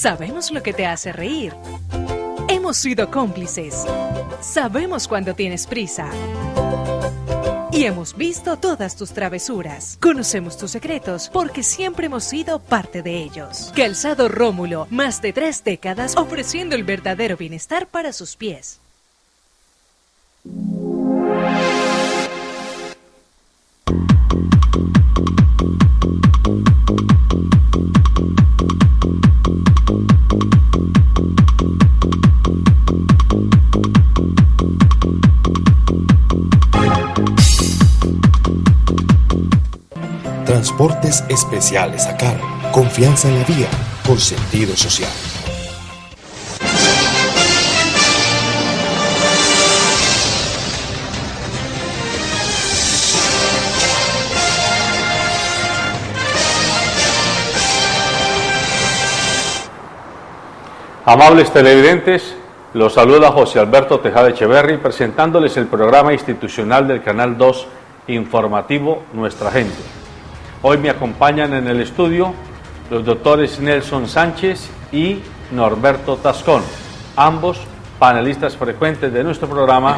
Sabemos lo que te hace reír. Hemos sido cómplices. Sabemos cuando tienes prisa. Y hemos visto todas tus travesuras. Conocemos tus secretos porque siempre hemos sido parte de ellos. Calzado Rómulo, más de 3 décadas ofreciendo el verdadero bienestar para sus pies. Transportes especiales a cargo. Confianza en la vía, con sentido social. Amables televidentes, los saluda José Alberto Tejada Echeverri presentándoles el programa institucional del Canal 2 informativo Nuestra Gente. Hoy me acompañan en el estudio los doctores Nelson Sánchez y Norberto Tascón, ambos panelistas frecuentes de nuestro programa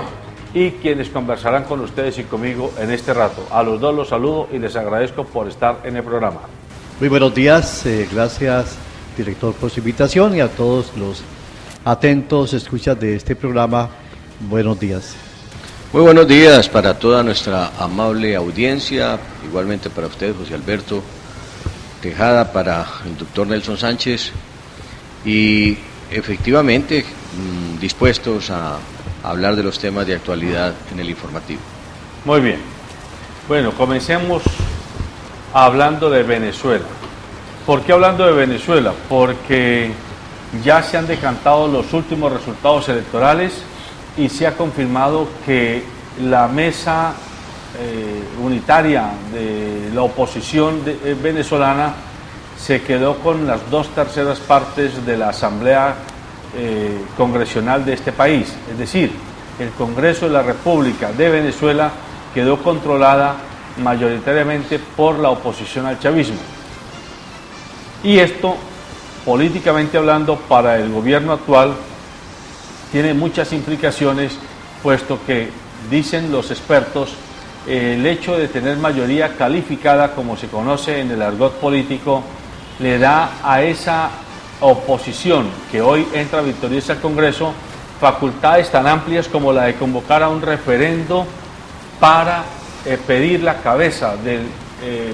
y quienes conversarán con ustedes y conmigo en este rato. A los dos los saludo y les agradezco por estar en el programa. Muy buenos días, gracias director por su invitación y a todos los atentos escuchas de este programa, buenos días. Muy buenos días para toda nuestra amable audiencia, igualmente para usted, José Alberto Tejada, para el doctor Nelson Sánchez y efectivamente dispuestos a hablar de los temas de actualidad en el informativo. Muy bien, bueno, comencemos hablando de Venezuela. ¿Por qué hablando de Venezuela? Porque ya se han decantado los últimos resultados electorales y se ha confirmado que la mesa unitaria de la oposición venezolana se quedó con las 2/3 partes de la Asamblea Congresional de este país. Es decir, el Congreso de la República de Venezuela quedó controlada mayoritariamente por la oposición al chavismo. Y esto, políticamente hablando, para el gobierno actual, tiene muchas implicaciones, puesto que, dicen los expertos, el hecho de tener mayoría calificada, como se conoce en el argot político, le da a esa oposición que hoy entra victoriosa al Congreso facultades tan amplias como la de convocar a un referendo para pedir la cabeza del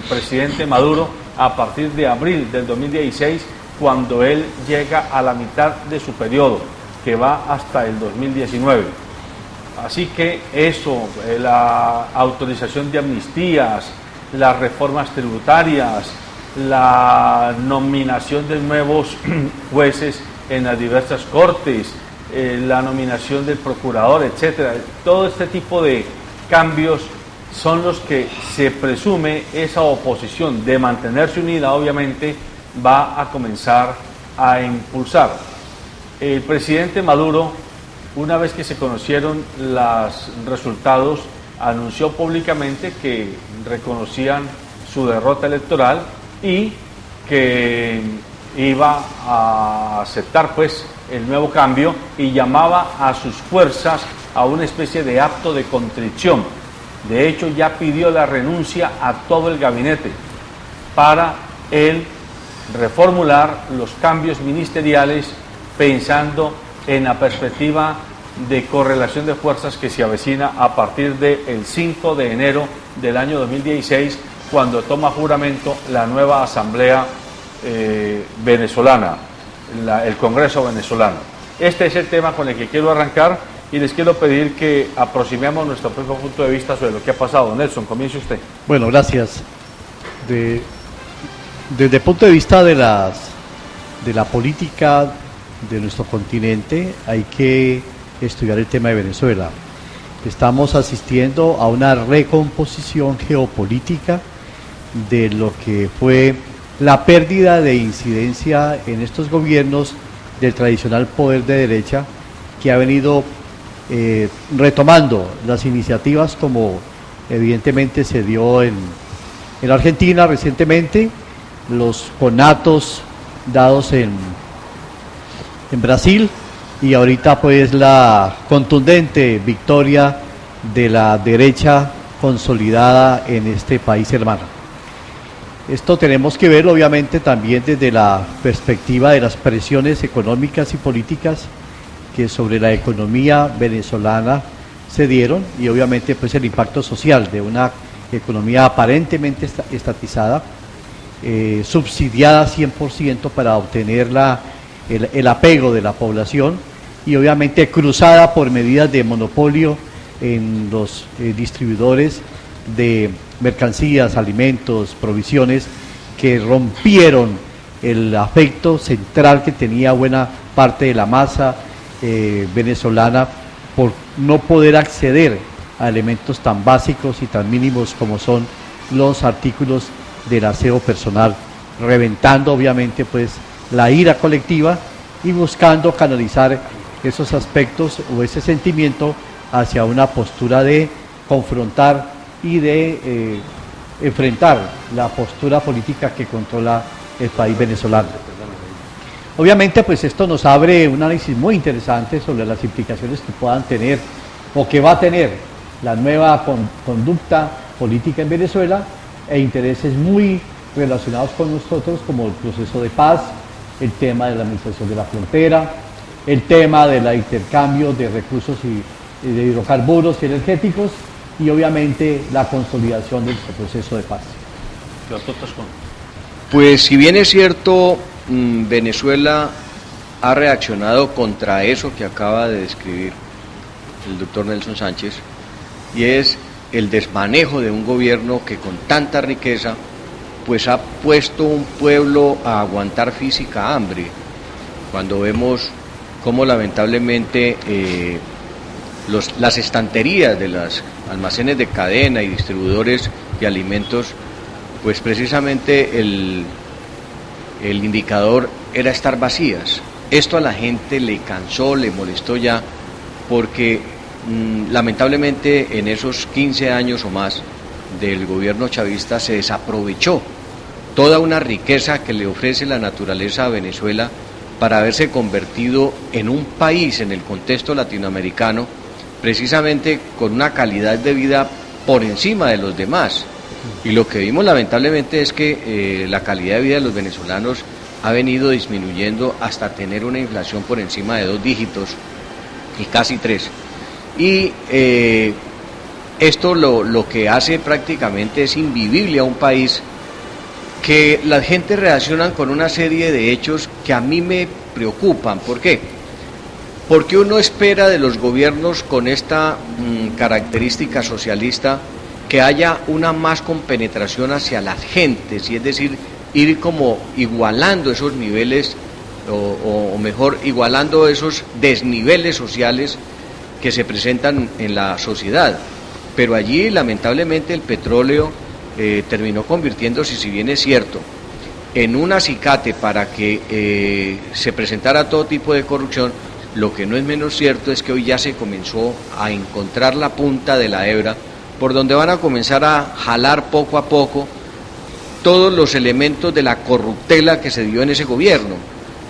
presidente Maduro a partir de abril del 2016, cuando él llega a la mitad de su periodo, que va hasta el 2019. Así que eso, la autorización de amnistías, las reformas tributarias, la nominación de nuevos jueces en las diversas cortes, la nominación del procurador, etcétera, todo este tipo de cambios son los que se presume esa oposición, de mantenerse unida, obviamente, va a comenzar a impulsar. El presidente Maduro, una vez que se conocieron los resultados, anunció públicamente que reconocían su derrota electoral y que iba a aceptar pues el nuevo cambio, y llamaba a sus fuerzas a una especie de acto de contrición. De hecho, ya pidió la renuncia a todo el gabinete para él reformular los cambios ministeriales, pensando en la perspectiva de correlación de fuerzas que se avecina a partir del 5 de enero del año 2016, cuando toma juramento la nueva Asamblea venezolana, el Congreso venezolano. Este es el tema con el que quiero arrancar y les quiero pedir que aproximemos nuestro propio punto de vista sobre lo que ha pasado. Nelson, comience usted. Bueno, gracias. Desde el punto de vista de la política de nuestro continente, hay que estudiar el tema de Venezuela. Estamos asistiendo a una recomposición geopolítica de lo que fue la pérdida de incidencia en estos gobiernos del tradicional poder de derecha, que ha venido retomando las iniciativas, como evidentemente se dio en Argentina recientemente, los conatos dados en en Brasil, y ahorita pues la contundente victoria de la derecha consolidada en este país hermano. Esto tenemos que ver obviamente también desde la perspectiva de las presiones económicas y políticas que sobre la economía venezolana se dieron, y obviamente pues el impacto social de una economía aparentemente estatizada, subsidiada 100% para obtener el apego de la población, y obviamente cruzada por medidas de monopolio en los distribuidores de mercancías, alimentos, provisiones, que rompieron el afecto central que tenía buena parte de la masa venezolana por no poder acceder a elementos tan básicos y tan mínimos como son los artículos del aseo personal, reventando obviamente pues la ira colectiva y buscando canalizar esos aspectos o ese sentimiento hacia una postura de confrontar y de enfrentar la postura política que controla el país venezolano. Obviamente pues esto nos abre un análisis muy interesante sobre las implicaciones que puedan tener o que va a tener la nueva conducta política en Venezuela, e intereses muy relacionados con nosotros, como el proceso de paz, el tema de la administración de la frontera, el tema del intercambio de recursos y de hidrocarburos y energéticos, y obviamente la consolidación del proceso de paz. Pues si bien es cierto, Venezuela ha reaccionado contra eso que acaba de describir el doctor Nelson Sánchez, y es el desmanejo de un gobierno que con tanta riqueza pues ha puesto un pueblo a aguantar física hambre, cuando vemos cómo lamentablemente las estanterías de los almacenes de cadena y distribuidores de alimentos, pues precisamente el indicador era estar vacías. Esto a la gente le cansó, le molestó ya, porque lamentablemente en esos 15 años o más del gobierno chavista se desaprovechó toda una riqueza que le ofrece la naturaleza a Venezuela para haberse convertido en un país en el contexto latinoamericano, precisamente con una calidad de vida por encima de los demás. Y lo que vimos lamentablemente es que la calidad de vida de los venezolanos ha venido disminuyendo hasta tener una inflación por encima de 2 dígitos y casi 3. Y esto lo que hace prácticamente es invivible a un país, que la gente reacciona con una serie de hechos que a mí me preocupan. ¿Por qué? Porque uno espera de los gobiernos con esta característica socialista que haya una más compenetración hacia las gentes, y es decir, ir como igualando esos niveles, o mejor, igualando esos desniveles sociales que se presentan en la sociedad. Pero allí lamentablemente el petróleo terminó convirtiéndose, si bien es cierto, en un acicate para que se presentara todo tipo de corrupción. Lo que no es menos cierto es que hoy ya se comenzó a encontrar la punta de la hebra, por donde van a comenzar a jalar poco a poco todos los elementos de la corruptela que se dio en ese gobierno.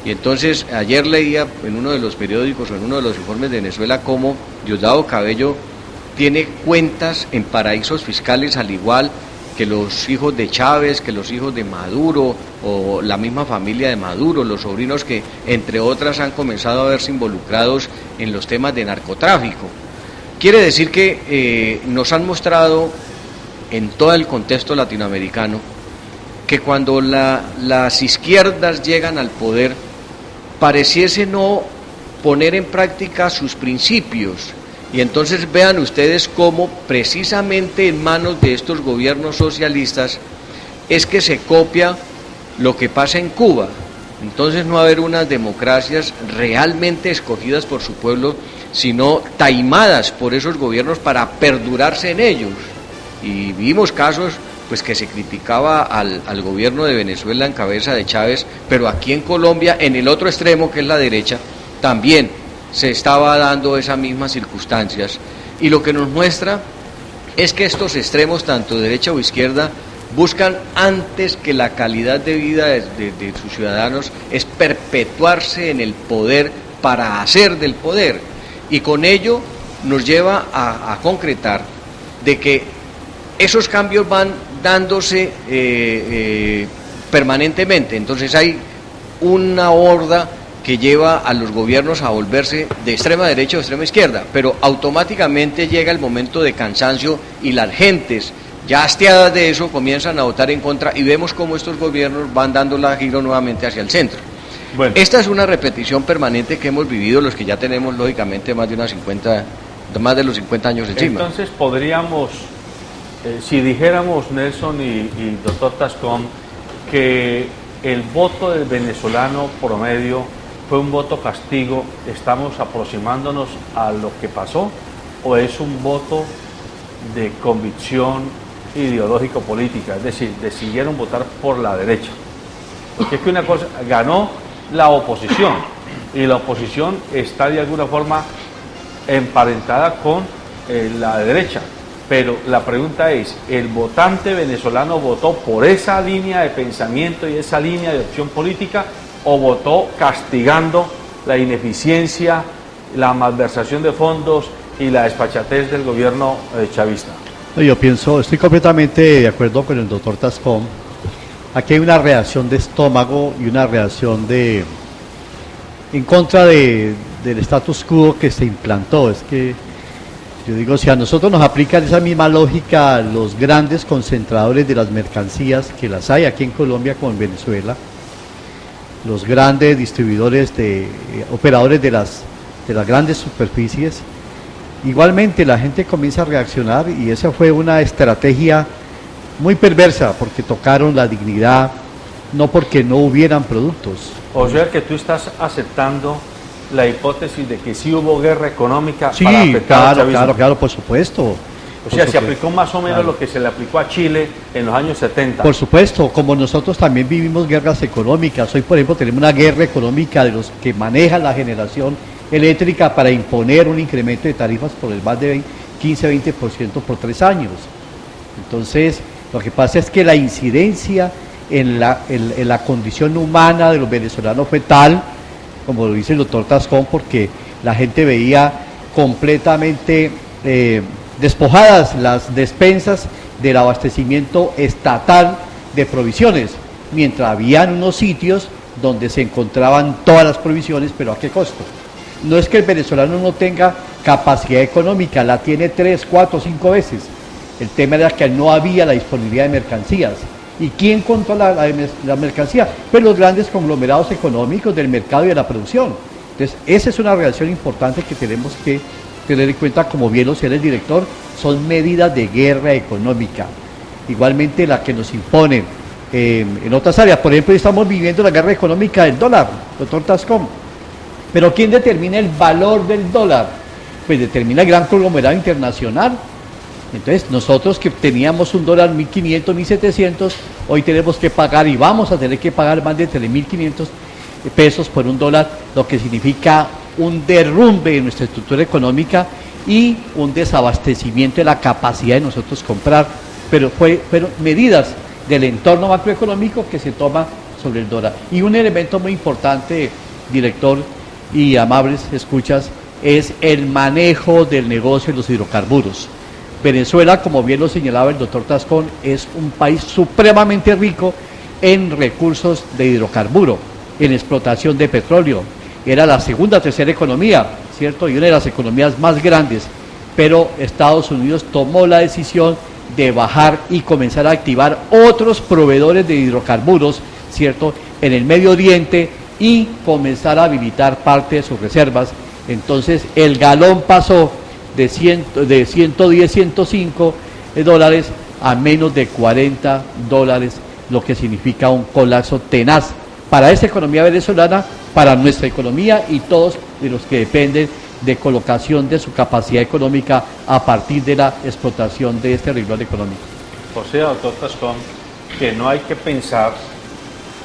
Y entonces ayer leía en uno de los periódicos o en uno de los informes de Venezuela cómo Diosdado Cabello tiene cuentas en paraísos fiscales, al igual que los hijos de Chávez, que los hijos de Maduro, o la misma familia de Maduro, los sobrinos que entre otras han comenzado a verse involucrados en los temas de narcotráfico. Quiere decir que nos han mostrado en todo el contexto latinoamericano que cuando las izquierdas llegan al poder, pareciese no poner en práctica sus principios. Y entonces vean ustedes cómo precisamente en manos de estos gobiernos socialistas es que se copia lo que pasa en Cuba. Entonces no va a haber unas democracias realmente escogidas por su pueblo, sino taimadas por esos gobiernos para perdurarse en ellos. Y vimos casos pues que se criticaba al gobierno de Venezuela en cabeza de Chávez, pero aquí en Colombia, en el otro extremo que es la derecha, también se estaba dando esas mismas circunstancias. Y lo que nos muestra es que estos extremos, tanto derecha o izquierda, buscan antes que la calidad de vida de sus ciudadanos es perpetuarse en el poder para hacer del poder, y con ello nos lleva a concretar de que esos cambios van dándose permanentemente. Entonces hay una horda que lleva a los gobiernos a volverse de extrema derecha o extrema izquierda, pero automáticamente llega el momento de cansancio y las gentes, ya hastiadas de eso, comienzan a votar en contra, y vemos cómo estos gobiernos van dando la giro nuevamente hacia el centro. Bueno, esta es una repetición permanente que hemos vivido los que ya tenemos lógicamente más de los 50 años encima. Entonces podríamos, si dijéramos, Nelson y doctor Tascón, que el voto del venezolano promedio fue un voto castigo, ¿estamos aproximándonos a lo que pasó, o es un voto de convicción ideológico-política? Es decir, decidieron votar por la derecha. Porque es que una cosa, ganó la oposición, y la oposición está de alguna forma emparentada con la derecha, pero la pregunta es, ¿el votante venezolano votó por esa línea de pensamiento y esa línea de opción política, o votó castigando la ineficiencia, la malversación de fondos y la desfachatez del gobierno chavista? Yo pienso, estoy completamente de acuerdo con el doctor Tascón. Aquí hay una reacción de estómago y una reacción en contra del status quo que se implantó. Es que yo digo, si a nosotros nos aplican esa misma lógica los grandes concentradores de las mercancías, que las hay aquí en Colombia como en Venezuela, los grandes distribuidores, operadores de las grandes superficies, igualmente la gente comienza a reaccionar, y esa fue una estrategia muy perversa, porque tocaron la dignidad, no porque no hubieran productos. O sea que tú estás aceptando la hipótesis de que sí hubo guerra económica. Sí, para afectar al chavismo. claro, por supuesto. O sea, se aplicó más o menos lo que se le aplicó a Chile en los años 70. Por supuesto, como nosotros también vivimos guerras económicas. Hoy, por ejemplo, tenemos una guerra económica de los que manejan la generación eléctrica para imponer un incremento de tarifas por el más de 15-20% por 3 años. Entonces, lo que pasa es que la incidencia en la condición humana de los venezolanos fue tal, como lo dice el doctor Tascón, porque la gente veía completamente despojadas las despensas del abastecimiento estatal de provisiones, mientras habían unos sitios donde se encontraban todas las provisiones, pero ¿a qué costo? No es que el venezolano no tenga capacidad económica, la tiene 3, 4, 5 veces. El tema era que no había la disponibilidad de mercancías. ¿Y quién controla la mercancía? Pues los grandes conglomerados económicos del mercado y de la producción. Entonces, esa es una reacción importante que tenemos que tener en cuenta, como bien lo decía el director, son medidas de guerra económica. Igualmente la que nos imponen en otras áreas. Por ejemplo, estamos viviendo la guerra económica del dólar, doctor Tascón. Pero ¿quién determina el valor del dólar? Pues determina el gran conglomerado internacional. Entonces, nosotros que teníamos un dólar 1.500, 1.700, hoy tenemos que pagar, y vamos a tener que pagar más de 3.500 pesos por un dólar, lo que significa un derrumbe en nuestra estructura económica y un desabastecimiento de la capacidad de nosotros comprar. Pero fueron medidas del entorno macroeconómico que se toma sobre el dólar. Y un elemento muy importante, director y amables escuchas, es el manejo del negocio de los hidrocarburos. Venezuela, como bien lo señalaba el doctor Tascón, es un país supremamente rico en recursos de hidrocarburo, en explotación de petróleo. Era la segunda o tercera economía, ¿cierto? Y una de las economías más grandes. Pero Estados Unidos tomó la decisión de bajar y comenzar a activar otros proveedores de hidrocarburos, ¿cierto?, en el Medio Oriente, y comenzar a habilitar parte de sus reservas. Entonces, el galón pasó de 110, 105 dólares a menos de 40 dólares, lo que significa un colapso tenaz para esa economía venezolana, para nuestra economía y todos de los que dependen de colocación de su capacidad económica a partir de la explotación de este renglón económico. O sea, doctor Tascón, que no hay que pensar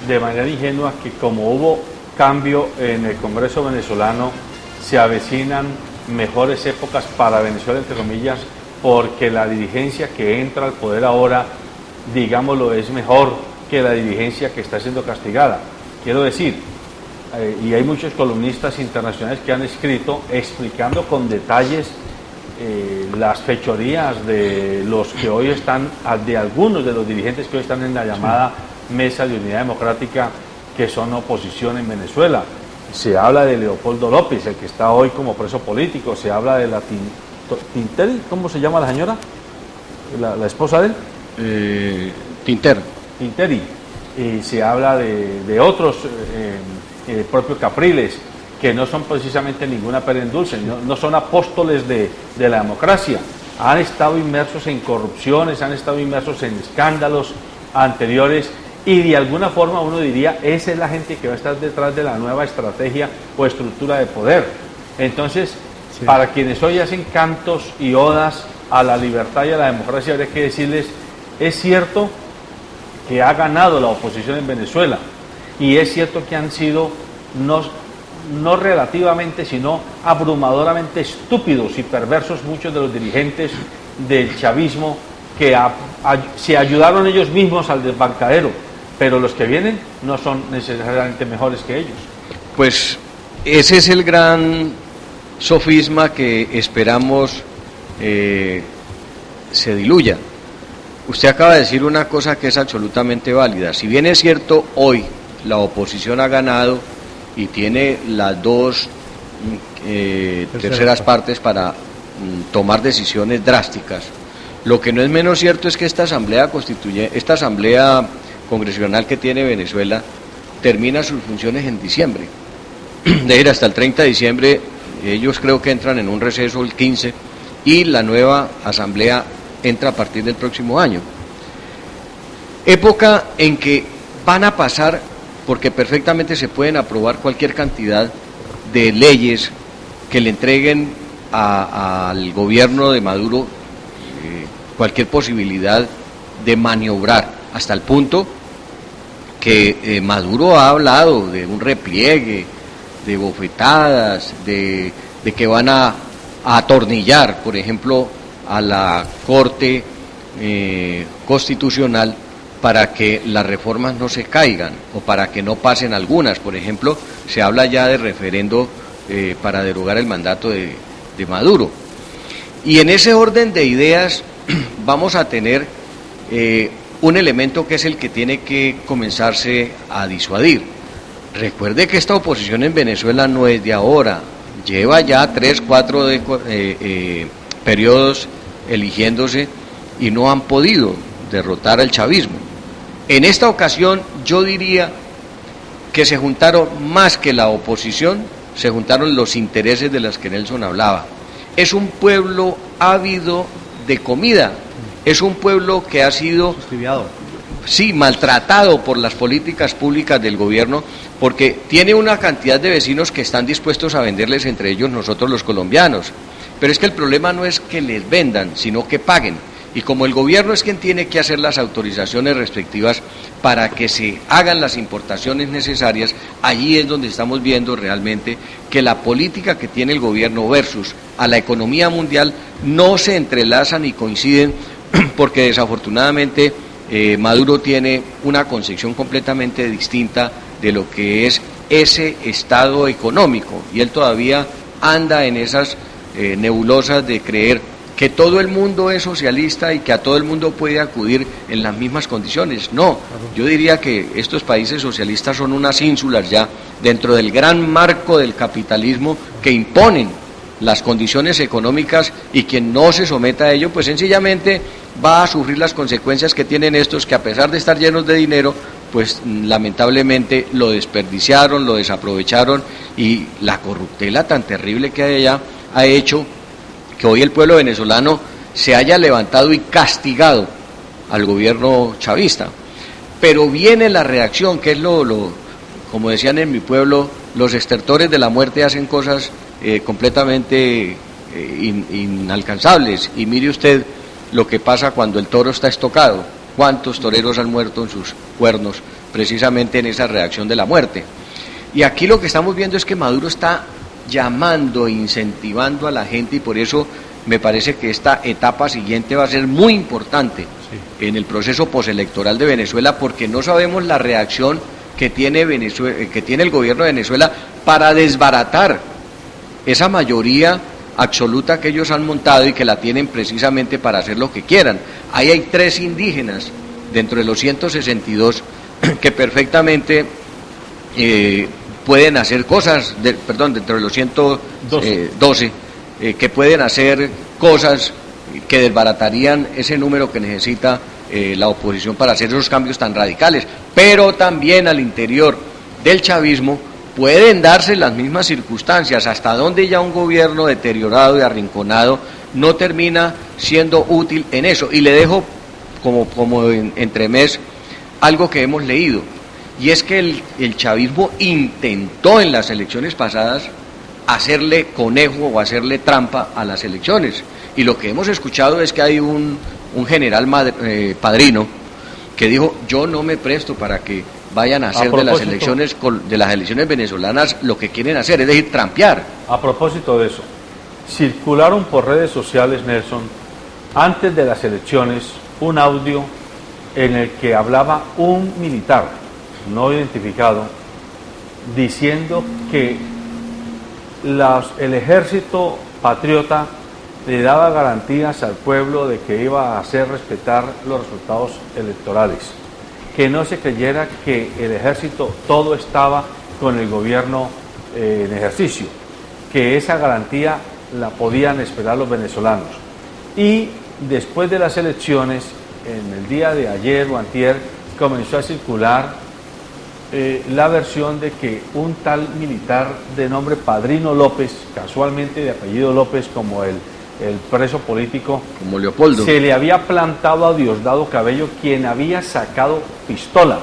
de manera ingenua que como hubo cambio en el Congreso venezolano, se avecinan mejores épocas para Venezuela, entre comillas, porque la dirigencia que entra al poder ahora digámoslo, es mejor que la dirigencia que está siendo castigada. Quiero decir, y hay muchos columnistas internacionales que han escrito explicando con detalles las fechorías de los que hoy están, de algunos de los dirigentes que hoy están en la llamada Mesa de Unidad Democrática, que son oposición en Venezuela. Se habla de Leopoldo López, el que está hoy como preso político, se habla de la Tinteri, ¿cómo se llama la señora? La esposa de él. Tinteri. Y se habla de otros, el propio Capriles, que no son precisamente ninguna pera en dulce, no son apóstoles de la democracia. Han estado inmersos en corrupciones, han estado inmersos en escándalos anteriores, y de alguna forma uno diría, esa es la gente que va a estar detrás de la nueva estrategia o estructura de poder. Entonces, para quienes hoy hacen cantos y odas a la libertad y a la democracia, habría que decirles, es cierto que ha ganado la oposición en Venezuela, y es cierto que han sido no relativamente, sino abrumadoramente estúpidos y perversos muchos de los dirigentes del chavismo que se ayudaron ellos mismos al desbancadero, pero los que vienen no son necesariamente mejores que ellos. Pues ese es el gran sofisma que esperamos se diluya. Usted acaba de decir una cosa que es absolutamente válida. Si bien es cierto, hoy la oposición ha ganado y tiene las dos terceras partes para tomar decisiones drásticas, lo que no es menos cierto es que esta asamblea congresional que tiene Venezuela termina sus funciones en diciembre. De ir hasta el 30 de diciembre, ellos creo que entran en un receso el 15, y la nueva asamblea entra a partir del próximo año. Época en que van a pasar, porque perfectamente se pueden aprobar cualquier cantidad de leyes que le entreguen al gobierno de Maduro cualquier posibilidad de maniobrar, hasta el punto que Maduro ha hablado de un repliegue, de bofetadas, de que van a atornillar, por ejemplo, a la Corte Constitucional para que las reformas no se caigan o para que no pasen algunas. Por ejemplo, se habla ya de referendo para derogar el mandato de Maduro. Y en ese orden de ideas vamos a tener un elemento que es el que tiene que comenzarse a disuadir. Recuerde que esta oposición en Venezuela no es de ahora, lleva ya 3, 4 periodos eligiéndose y no han podido derrotar al chavismo. En esta ocasión yo diría que se juntaron más que la oposición, se juntaron los intereses de los que Nelson hablaba. Es un pueblo ávido de comida, es un pueblo que ha sido maltratado por las políticas públicas del gobierno, porque tiene una cantidad de vecinos que están dispuestos a venderles, entre ellos nosotros los colombianos. Pero es que el problema no es que les vendan, sino que paguen. Y como el gobierno es quien tiene que hacer las autorizaciones respectivas para que se hagan las importaciones necesarias, allí es donde estamos viendo realmente que la política que tiene el gobierno versus a la economía mundial no se entrelazan y coinciden, porque desafortunadamente Maduro tiene una concepción completamente distinta de lo que es ese estado económico, y él todavía anda en esas nebulosas de creer que todo el mundo es socialista y que a todo el mundo puede acudir en las mismas condiciones. No, yo diría que estos países socialistas son unas ínsulas ya dentro del gran marco del capitalismo que imponen las condiciones económicas, y quien no se someta a ello, pues sencillamente va a sufrir las consecuencias que tienen estos, que a pesar de estar llenos de dinero, pues lamentablemente lo desperdiciaron, lo desaprovecharon, y la corruptela tan terrible que hay allá ha hecho que hoy el pueblo venezolano se haya levantado y castigado al gobierno chavista. Pero viene la reacción, que es como decían en mi pueblo, los estertores de la muerte hacen cosas completamente inalcanzables. Y mire usted lo que pasa cuando el toro está estocado. ¿Cuántos toreros han muerto en sus cuernos precisamente en esa reacción de la muerte? Y aquí lo que estamos viendo es que Maduro está llamando e incentivando a la gente, y por eso me parece que esta etapa siguiente va a ser muy importante, en el proceso postelectoral de Venezuela, porque no sabemos la reacción que tiene el gobierno de Venezuela para desbaratar esa mayoría absoluta que ellos han montado y que la tienen precisamente para hacer lo que quieran. Ahí hay 3 indígenas dentro de los 162 que perfectamente pueden hacer cosas, dentro de los 112 que pueden hacer cosas que desbaratarían ese número que necesita la oposición para hacer esos cambios tan radicales, pero también al interior del chavismo pueden darse las mismas circunstancias, hasta donde ya un gobierno deteriorado y arrinconado no termina siendo útil en eso. Y le dejo como entremés algo que hemos leído, y es que el chavismo intentó en las elecciones pasadas hacerle conejo o hacerle trampa a las elecciones, y lo que hemos escuchado es que hay un general Padrino que dijo: yo no me presto para que vayan a hacer de las elecciones venezolanas lo que quieren hacer, es decir, trampear. A propósito de eso, circularon por redes sociales, Nelson, antes de las elecciones, un audio en el que hablaba un militar no identificado diciendo que el ejército patriota le daba garantías al pueblo de que iba a hacer respetar los resultados electorales, que no se creyera que el ejército todo estaba con el gobierno en ejercicio, que esa garantía la podían esperar los venezolanos. Y después de las elecciones, en el día de ayer o antier, comenzó a circular la versión de que un tal militar de nombre Padrino López, casualmente de apellido López como el preso político, como Leopoldo, se le había plantado a Diosdado Cabello, quien había sacado pistola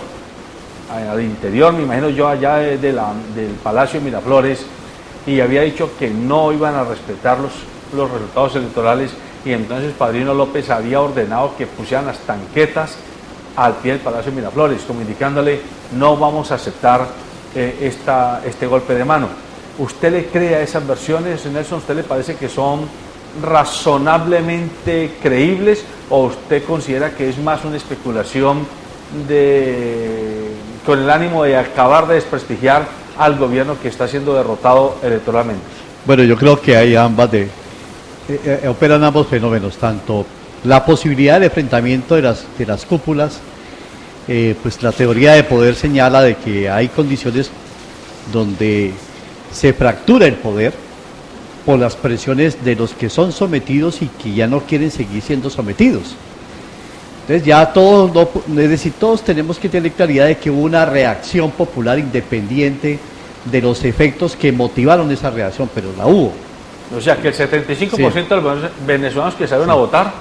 al interior, me imagino yo, allá del Palacio de Miraflores, y había dicho que no iban a respetar los resultados electorales, y entonces Padrino López había ordenado que pusieran las tanquetas al pie del Palacio de Miraflores, como indicándole: no vamos a aceptar este golpe de mano. ¿Usted le cree a esas versiones, Nelson? ¿Usted le parece que son razonablemente creíbles, o usted considera que es más una especulación con el ánimo de acabar de desprestigiar al gobierno que está siendo derrotado electoralmente? Bueno, yo creo que hay operan ambos fenómenos, tanto la posibilidad de enfrentamiento de las cúpulas, pues la teoría de poder señala de que hay condiciones donde se fractura el poder por las presiones de los que son sometidos y que ya no quieren seguir siendo sometidos. Entonces ya todos tenemos que tener claridad de que hubo una reacción popular independiente de los efectos que motivaron esa reacción, pero la hubo. O sea, que el 75% de los venezolanos que salieron a votar,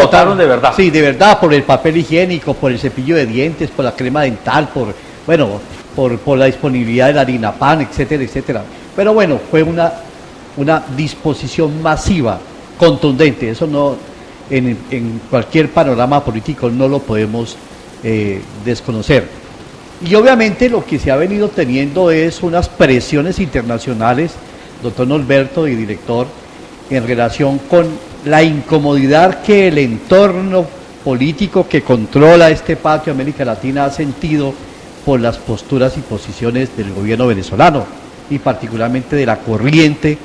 votaron de verdad. Sí, de verdad, por el papel higiénico, por el cepillo de dientes, por la crema dental, por la disponibilidad de la harina pan, etcétera, etcétera. Pero bueno, fue una disposición masiva, contundente. Eso no, en cualquier panorama político no lo podemos desconocer. Y obviamente lo que se ha venido teniendo es unas presiones internacionales, doctor Norberto y director, en relación con la incomodidad que el entorno político que controla este patio de América Latina ha sentido por las posturas y posiciones del gobierno venezolano y particularmente de la corriente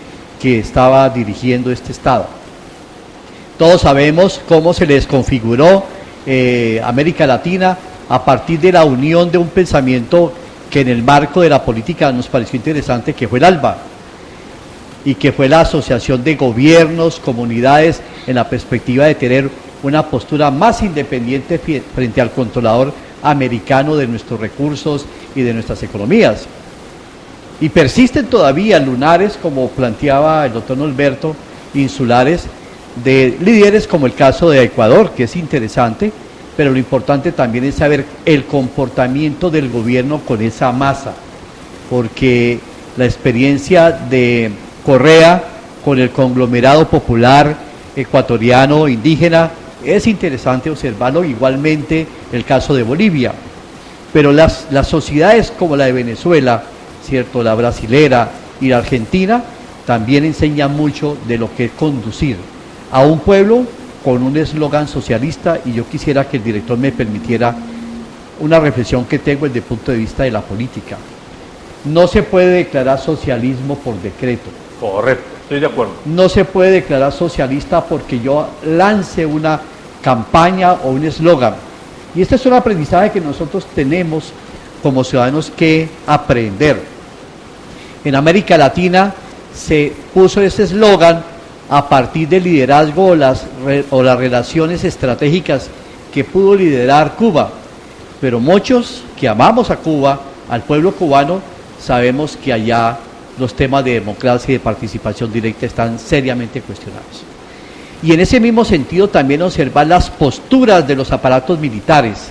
que estaba dirigiendo este Estado. Todos sabemos cómo se les configuró América Latina a partir de la unión de un pensamiento que en el marco de la política nos pareció interesante, que fue el ALBA, y que fue la asociación de gobiernos, comunidades, en la perspectiva de tener una postura más independiente frente al controlador americano de nuestros recursos y de nuestras economías. Y persisten todavía lunares, como planteaba el doctor Norberto, insulares, de líderes como el caso de Ecuador, que es interesante, pero lo importante también es saber el comportamiento del gobierno con esa masa, porque la experiencia de Correa con el conglomerado popular ecuatoriano indígena es interesante observarlo, igualmente el caso de Bolivia, pero las sociedades como la de Venezuela, cierto, la brasilera y la argentina también enseñan mucho de lo que es conducir a un pueblo con un eslogan socialista, y yo quisiera que el director me permitiera una reflexión que tengo desde el punto de vista de la política. No se puede declarar socialismo por decreto. Correcto, estoy de acuerdo. No se puede declarar socialista porque yo lance una campaña o un eslogan. Y este es un aprendizaje que nosotros tenemos como ciudadanos que aprender. En América Latina se puso ese eslogan a partir del liderazgo o las relaciones estratégicas que pudo liderar Cuba. Pero muchos que amamos a Cuba, al pueblo cubano, sabemos que allá los temas de democracia y de participación directa están seriamente cuestionados. Y en ese mismo sentido también observar las posturas de los aparatos militares.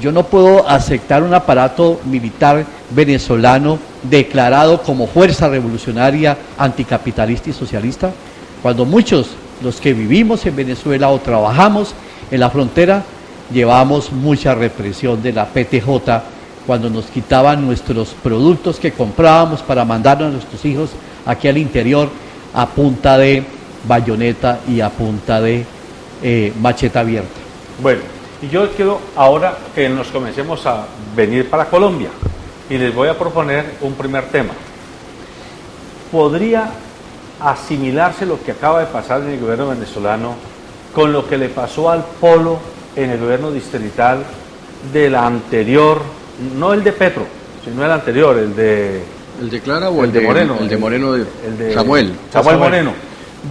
Yo no puedo aceptar un aparato militar venezolano declarado como fuerza revolucionaria, anticapitalista y socialista, cuando muchos, los que vivimos en Venezuela o trabajamos en la frontera, llevamos mucha represión de la PTJ cuando nos quitaban nuestros productos que comprábamos para mandarnos a nuestros hijos aquí al interior a punta de bayoneta y a punta de macheta abierta. Bueno, y yo quiero ahora que nos comencemos a venir para Colombia y les voy a proponer un primer tema. ¿Podría asimilarse lo que acaba de pasar en el gobierno venezolano con lo que le pasó al Polo en el gobierno distrital de la anterior, no el de Petro, sino el anterior, el de Clara o el de Moreno? El de Moreno, el de Samuel Moreno,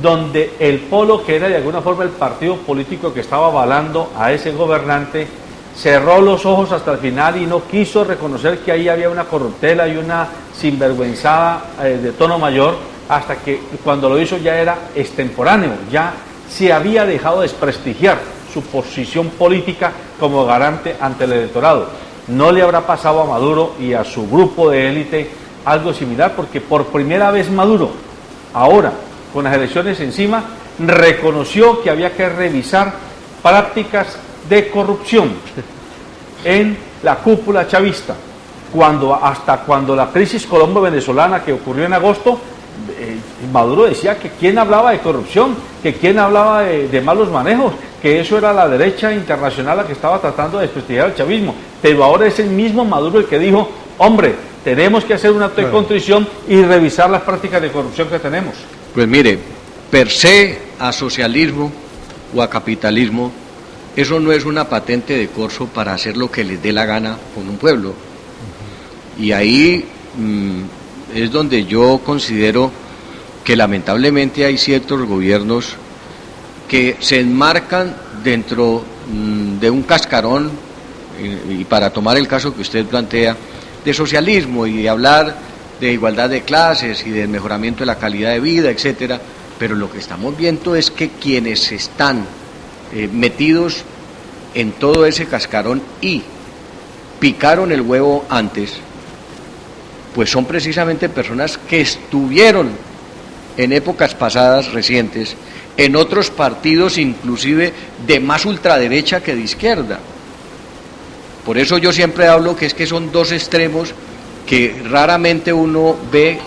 donde el Polo, que era de alguna forma el partido político que estaba avalando a ese gobernante, cerró los ojos hasta el final y no quiso reconocer que ahí había una corruptela y una sinvergüenzada de tono mayor, hasta que cuando lo hizo ya era extemporáneo, ya se había dejado desprestigiar su posición política como garante ante el electorado. No le habrá pasado a Maduro y a su grupo de élite algo similar, porque por primera vez Maduro, ahora con las elecciones encima, reconoció que había que revisar prácticas de corrupción en la cúpula chavista, hasta cuando la crisis colombo-venezolana que ocurrió en agosto, Maduro decía que quién hablaba de corrupción, que quién hablaba de malos manejos, que eso era la derecha internacional la que estaba tratando de desprestigiar al chavismo. Pero ahora es el mismo Maduro el que dijo, hombre, tenemos que hacer un acto de contrición y revisar las prácticas de corrupción que tenemos. Pues mire, per se a socialismo o a capitalismo, eso no es una patente de corso para hacer lo que les dé la gana con un pueblo. Y ahí es donde yo considero que lamentablemente hay ciertos gobiernos que se enmarcan dentro de un cascarón, y para tomar el caso que usted plantea, de socialismo y de hablar de igualdad de clases y del mejoramiento de la calidad de vida, etcétera, pero lo que estamos viendo es que quienes están metidos en todo ese cascarón y picaron el huevo antes, pues son precisamente personas que estuvieron en épocas pasadas, recientes, en otros partidos inclusive de más ultraderecha que de izquierda. Por eso yo siempre hablo que es que son dos extremos que raramente uno ve,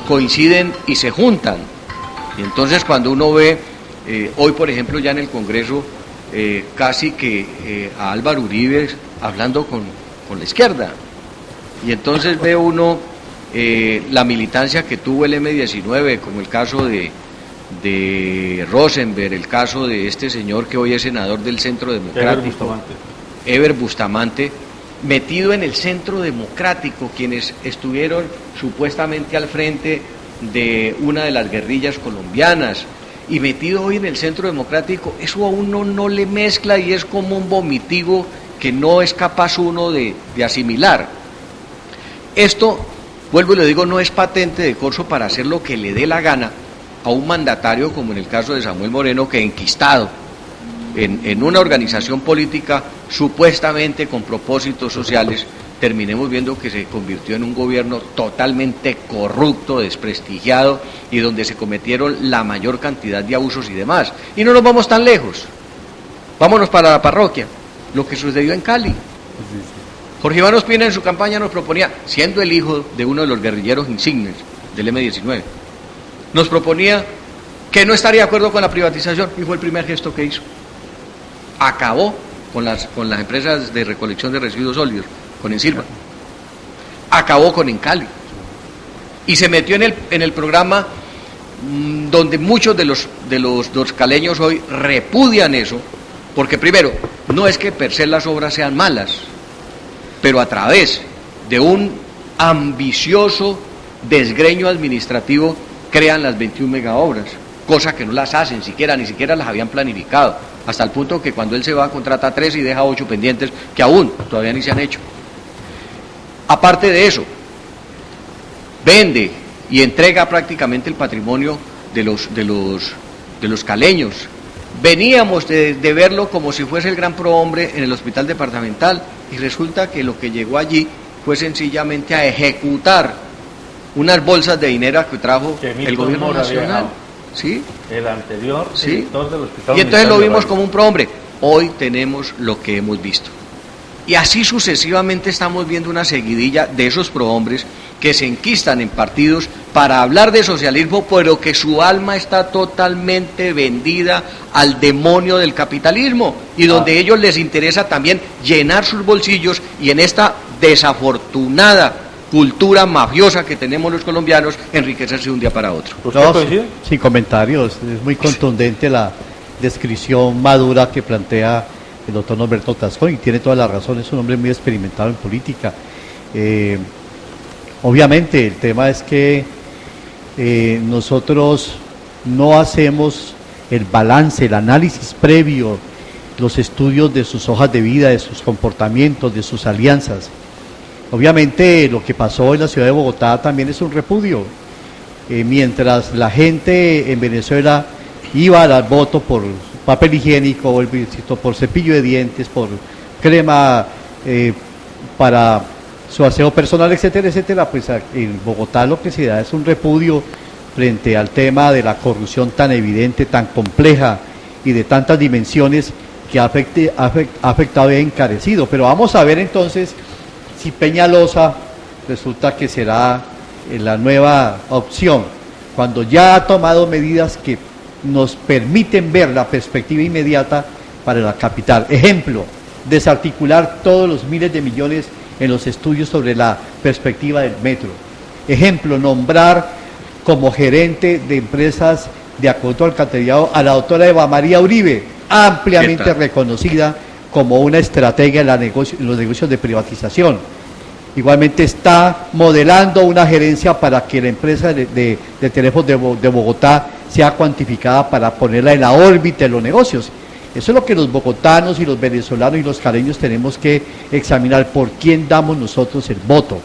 coinciden y se juntan. Y entonces cuando uno ve, hoy por ejemplo ya en el Congreso, casi que a Álvaro Uribe hablando con la izquierda, y entonces ve uno la militancia que tuvo el M-19, como el caso de Rosenberg, el caso de este señor que hoy es senador del Centro Democrático, Eber Bustamante, metido en el Centro Democrático, quienes estuvieron supuestamente al frente de una de las guerrillas colombianas, y metido hoy en el Centro Democrático. Eso a uno no le mezcla y es como un vomitivo que no es capaz uno de asimilar. Esto, vuelvo y le digo, no es patente de corso para hacer lo que le dé la gana a un mandatario como en el caso de Samuel Moreno, que enquistado en una organización política supuestamente con propósitos sociales, terminemos viendo que se convirtió en un gobierno totalmente corrupto, desprestigiado, y donde se cometieron la mayor cantidad de abusos y demás. Y no nos vamos tan lejos, vámonos para la parroquia, lo que sucedió en Cali. Jorge Iván Ospina en su campaña nos proponía, siendo el hijo de uno de los guerrilleros insignes del M-19, nos proponía que no estaría de acuerdo con la privatización, y fue el primer gesto que hizo. Acabó con las empresas de recolección de residuos sólidos, con Ensilva. Acabó con Encali. Y se metió en el programa donde muchos de los caleños hoy repudian eso, porque primero, no es que per se las obras sean malas, pero a través de un ambicioso desgreño administrativo crean las 21 megaobras, cosa que no las hacen ni siquiera las habían planificado, hasta el punto que cuando él se va contrata 3 y deja 8 pendientes que aún todavía ni se han hecho. Aparte de eso, vende y entrega prácticamente el patrimonio de los caleños. Veníamos de verlo como si fuese el gran prohombre en el hospital departamental, y resulta que lo que llegó allí fue sencillamente a ejecutar unas bolsas de dinero que trajo el gobierno nacional. ¿Sí? El anterior ¿sí? director del hospital. Y entonces lo vimos como un prohombre. Hoy tenemos lo que hemos visto. Y así sucesivamente estamos viendo una seguidilla de esos prohombres que se enquistan en partidos para hablar de socialismo, pero que su alma está totalmente vendida al demonio del capitalismo, y donde a ellos les interesa también llenar sus bolsillos, y en esta desafortunada cultura mafiosa que tenemos los colombianos, enriquecerse de un día para otro. No, sin comentarios, es muy contundente la descripción madura que plantea el doctor Norberto Tascón, y tiene toda la razón, es un hombre muy experimentado en política. Obviamente el tema es que nosotros no hacemos el balance, el análisis previo, los estudios de sus hojas de vida, de sus comportamientos, de sus alianzas. Obviamente lo que pasó en la ciudad de Bogotá también es un repudio. Mientras la gente en Venezuela iba al voto por papel higiénico, por cepillo de dientes, por crema para su aseo personal, etcétera, etcétera, pues en Bogotá lo que se da es un repudio frente al tema de la corrupción tan evidente, tan compleja y de tantas dimensiones que ha afectado y encarecido. Pero vamos a ver entonces si Peñalosa resulta que será la nueva opción, cuando ya ha tomado medidas que nos permiten ver la perspectiva inmediata para la capital. Ejemplo, desarticular todos los miles de millones en los estudios sobre la perspectiva del metro. Ejemplo, nombrar como gerente de empresas de acueducto alcantarillado a la doctora Eva María Uribe, ampliamente reconocida como una estratega en los negocios de privatización. Igualmente está modelando una gerencia para que la empresa de teléfonos de Bogotá sea cuantificada para ponerla en la órbita de los negocios. Eso es lo que los bogotanos y los venezolanos y los caleños tenemos que examinar, por quién damos nosotros el voto.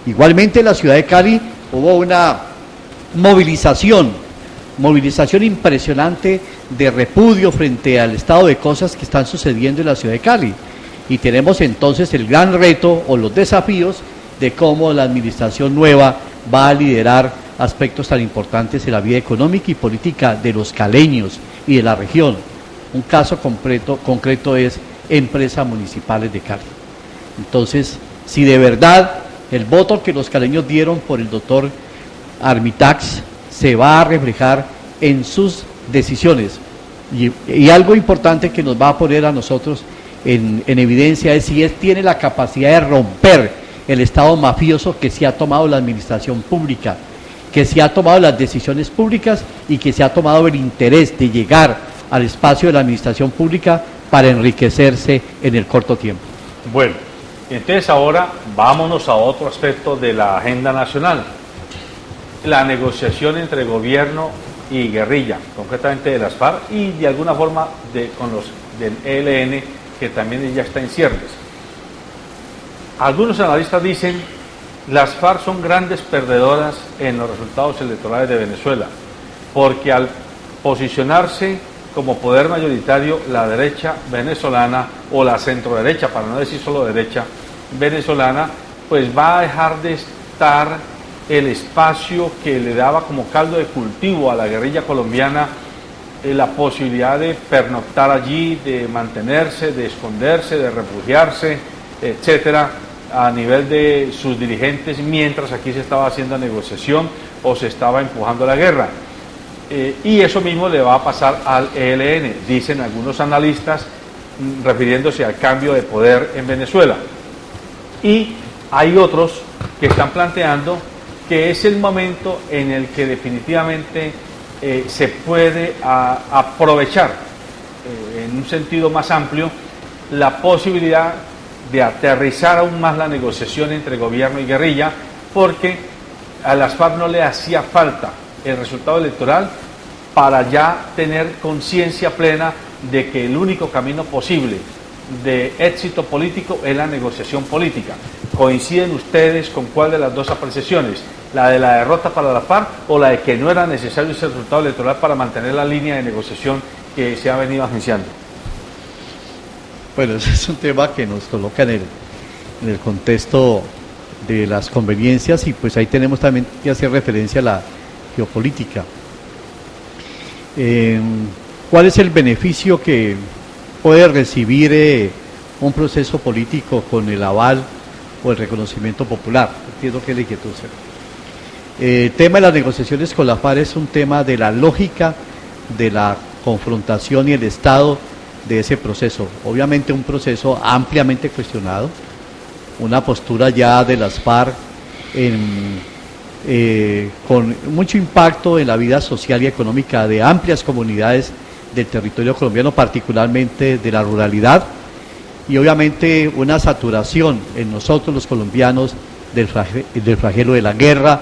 Igualmente en la ciudad de Cali hubo una movilización impresionante de repudio frente al estado de cosas que están sucediendo en la ciudad de Cali. Y tenemos entonces el gran reto o los desafíos de cómo la administración nueva va a liderar aspectos tan importantes en la vida económica y política de los caleños y de la región. Un caso concreto es Empresas Municipales de Cali. Entonces, si de verdad el voto que los caleños dieron por el doctor Armitax se va a reflejar en sus decisiones, y algo importante que nos va a poner a nosotros en evidencia es si tiene la capacidad de romper el estado mafioso que se ha tomado la administración pública, que se ha tomado las decisiones públicas y que se ha tomado el interés de llegar al espacio de la administración pública para enriquecerse en el corto tiempo. Bueno, entonces ahora vámonos a otro aspecto de la agenda nacional, la negociación entre gobierno y guerrilla, concretamente de las FARC y de alguna forma con los del ELN, que también ya está en ciernes. Algunos analistas dicen las FARC son grandes perdedoras en los resultados electorales de Venezuela, porque al posicionarse como poder mayoritario la derecha venezolana o la centroderecha, para no decir solo derecha venezolana, pues va a dejar de estar el espacio que le daba como caldo de cultivo a la guerrilla colombiana, la posibilidad de pernoctar allí, de mantenerse, de esconderse, de refugiarse, etcétera, a nivel de sus dirigentes, mientras aquí se estaba haciendo negociación o se estaba empujando la guerra. y eso mismo le va a pasar al ELN, dicen algunos analistas, refiriéndose al cambio de poder en Venezuela. Y hay otros que están planteando que es el momento en el que definitivamente se puede aprovechar en un sentido más amplio la posibilidad de aterrizar aún más la negociación entre gobierno y guerrilla, porque a las FARC no le hacía falta el resultado electoral para ya tener conciencia plena de que el único camino posible de éxito político es la negociación política. ¿Coinciden ustedes con cuál de las dos apreciaciones? ¿La de la derrota para la FARC o la de que no era necesario ese resultado electoral para mantener la línea de negociación que se ha venido agenciando? Bueno, ese es un tema que nos coloca en el contexto de las conveniencias, y pues ahí tenemos también que hacer referencia a la geopolítica. ¿Cuál es el beneficio que puede recibir un proceso político con el aval o el reconocimiento popular? Entiendo que es la inquietud. El tema de las negociaciones con la FARC es un tema de la lógica de la confrontación y el estado de ese proceso. Obviamente un proceso ampliamente cuestionado, una postura ya de las FARC con mucho impacto en la vida social y económica de amplias comunidades del territorio colombiano, particularmente de la ruralidad, y obviamente una saturación en nosotros los colombianos del flagelo de la guerra,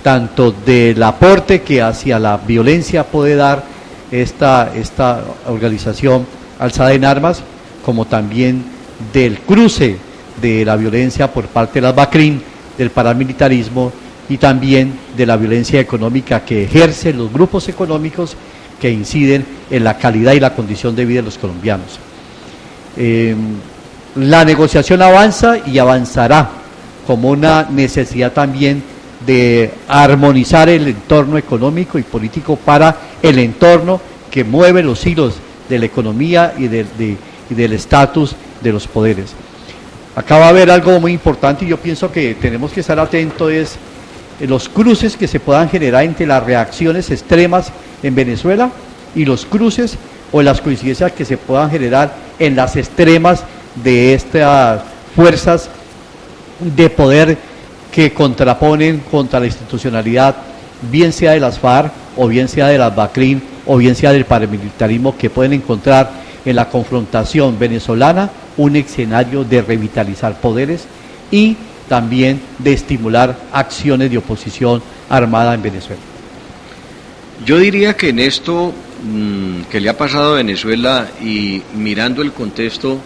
tanto del aporte que hacia la violencia puede dar esta organización alzada en armas, como también del cruce de la violencia por parte de las BACRIM, del paramilitarismo y también de la violencia económica que ejercen los grupos económicos que inciden en la calidad y la condición de vida de los colombianos. La negociación avanza y avanzará como una necesidad también de armonizar el entorno económico y político para el entorno que mueve los hilos de la economía y del estatus de los poderes. Acá va a haber algo muy importante y yo pienso que tenemos que estar atentos, es los cruces que se puedan generar entre las reacciones extremas en Venezuela y los cruces o las coincidencias que se puedan generar en las extremas de estas fuerzas de poder que contraponen contra la institucionalidad, bien sea de las FARC o bien sea de las BACRIM o bien sea del paramilitarismo, que pueden encontrar en la confrontación venezolana un escenario de revitalizar poderes y también de estimular acciones de oposición armada en Venezuela. Yo diría que en esto que le ha pasado a Venezuela y mirando el contexto